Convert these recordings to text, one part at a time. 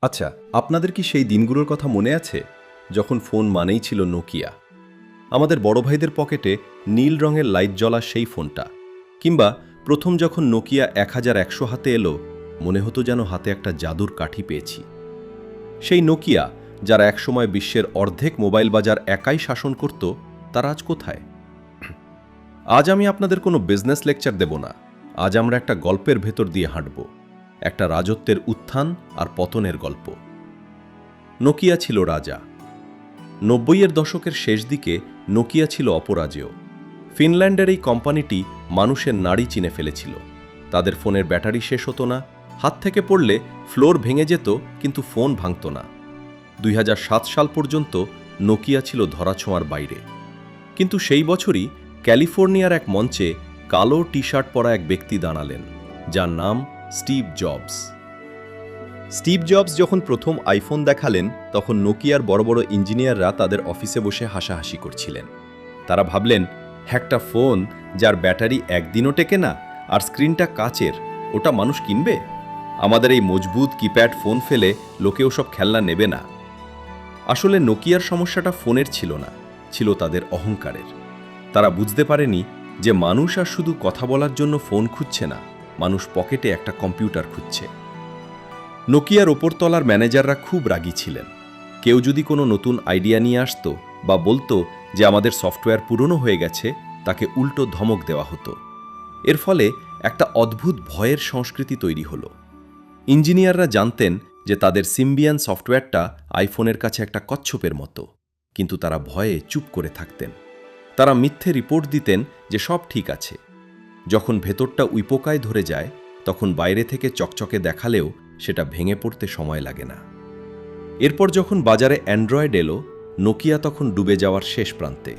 আচ্ছা, আপনাদের কি সেই দিনগুলোর কথা মনে আছে যখন ফোন মানেই ছিল নোকিয়া? আমাদের বড় ভাইদের পকেটে নীল রঙের লাইট জ্বলা সেই ফোনটা, কিংবা প্রথম যখন নোকিয়া 1100 হাতে এলো, মনে হতো যেন হাতে একটা জাদুর কাঠি পেয়েছি। সেই নোকিয়া যারা একসময় বিশ্বের অর্ধেক মোবাইল বাজার একাই শাসন করত, তারা আজ কোথায়? আজ আমি আপনাদের কোনো বিজনেস লেকচার দেব না। আজ আমরা একটা গল্পের ভেতর দিয়ে হাঁটব, একটা রাজত্বের উত্থান আর পতনের গল্প। নোকিয়া ছিল রাজা। 90-এর দশকের শেষ দিকে নোকিয়া ছিল অপরাজেয়। ফিনল্যান্ডের এই কোম্পানিটি মানুষের নাড়ি চিনে ফেলেছিল। তাদের ফোনের ব্যাটারি শেষ হতো না, হাত থেকে পড়লে ফ্লোর ভেঙে যেত, কিন্তু ফোন ভাঙত না। 2007 সাল পর্যন্ত নোকিয়া ছিল ধরাছোঁয়ার বাইরে। কিন্তু সেই বছরই ক্যালিফোর্নিয়ার এক মঞ্চে কালো টি শার্ট পরা এক ব্যক্তি দাঁড়ালেন, যার নাম স্টিভ জবস। স্টিভ জবস যখন প্রথম আইফোন দেখালেন, তখন নোকিয়ার বড় বড় ইঞ্জিনিয়াররা তাদের অফিসে বসে হাসাহাসি করছিলেন। তারা ভাবলেন, একটা ফোন যার ব্যাটারি একদিনও টেকে না আর স্ক্রিনটা কাচের, ওটা মানুষ কিনবে? আমাদের এই মজবুত কিপ্যাড ফোন ফেলে লোকেও সব খেলনা নেবে না। আসলে নোকিয়ার সমস্যাটা ফোনের ছিল না, ছিল তাদের অহংকারের। তারা বুঝতে পারেনি যে মানুষ আর শুধু কথা বলার জন্য ফোন খুঁজছে না, মানুষ পকেটে একটা কম্পিউটার খুঁজছে। নোকিয়ার ওপরতলার ম্যানেজাররা খুব রাগী ছিলেন। কেউ যদি কোনো নতুন আইডিয়া নিয়ে আসতো বা বলতো যে আমাদের সফটওয়্যার পুরনো হয়ে গেছে, তাকে উল্টো ধমক দেওয়া হতো। এর ফলে একটা অদ্ভুত ভয়ের সংস্কৃতি তৈরি হলো। ইঞ্জিনিয়াররা জানতেন যে তাদের সিম্বিয়ান সফটওয়্যারটা আইফোনের কাছে একটা কচ্ছপের মতো, কিন্তু তারা ভয়ে চুপ করে থাকতেন। তারা মিথ্যে রিপোর্ট দিতেন যে সব ঠিক আছে। যখন ভেতরটা উইপোকায় ধরে যায়, তখন বাইরে থেকে চকচকে দেখালেও সেটা ভেঙে পড়তে সময় লাগে না। এরপর যখন বাজারে অ্যান্ড্রয়েড এলো, নোকিয়া তখন ডুবে যাওয়ার শেষ প্রান্তে।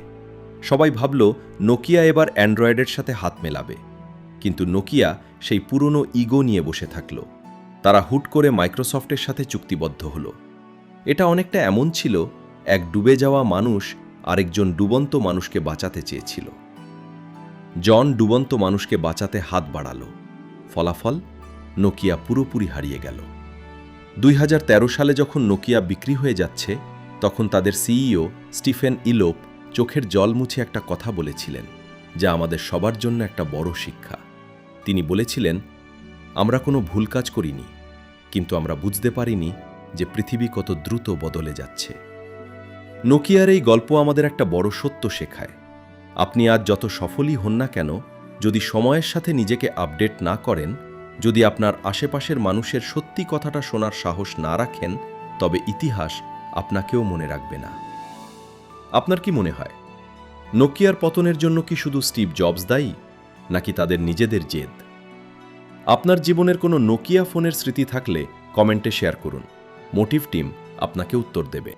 সবাই ভাবল নোকিয়া এবার অ্যান্ড্রয়েডের সাথে হাত মেলাবে, কিন্তু নোকিয়া সেই পুরনো ইগো নিয়ে বসে থাকল। তারা হুট করে মাইক্রোসফটের সাথে চুক্তিবদ্ধ হলো। এটা অনেকটা এমন ছিল, এক ডুবে যাওয়া মানুষ আরেকজন ডুবন্ত মানুষকে বাঁচাতে চেয়েছিল। জন ডুবন্ত মানুষকে বাঁচাতে হাত বাড়ালো। ফলাফল, নোকিয়া পুরোপুরি হারিয়ে গেল। 2013 সালে যখন নোকিয়া বিক্রি হয়ে যাচ্ছে, তখন তাদের সিইও স্টিফেন ইলোপ চোখের জল মুছে একটা কথা বলেছিলেন, যা আমাদের সবার জন্য একটা বড় শিক্ষা। তিনি বলেছিলেন, আমরা কোনো ভুল কাজ করিনি, কিন্তু আমরা বুঝতে পারিনি যে পৃথিবী কত দ্রুত বদলে যাচ্ছে। নোকিয়ার এই গল্প আমাদের একটা বড় সত্য শেখায়। আপনি আজ যত সফলই হন না কেন, যদি সময়ের সাথে নিজেকে আপডেট না করেন, যদি আপনার আশেপাশের মানুষের সত্যি কথাটা শোনার সাহস না রাখেন, তবে ইতিহাস আপনাকেও মনে রাখবে না। আপনার কি মনে হয়, নোকিয়ার পতনের জন্য কি শুধু স্টিভ জবস দায়ী, নাকি তাদের নিজেদের জেদ? আপনার জীবনের কোনো নোকিয়া ফোনের স্মৃতি থাকলে কমেন্টে শেয়ার করুন। মোটিভ টিম আপনাকে উত্তর দেবে।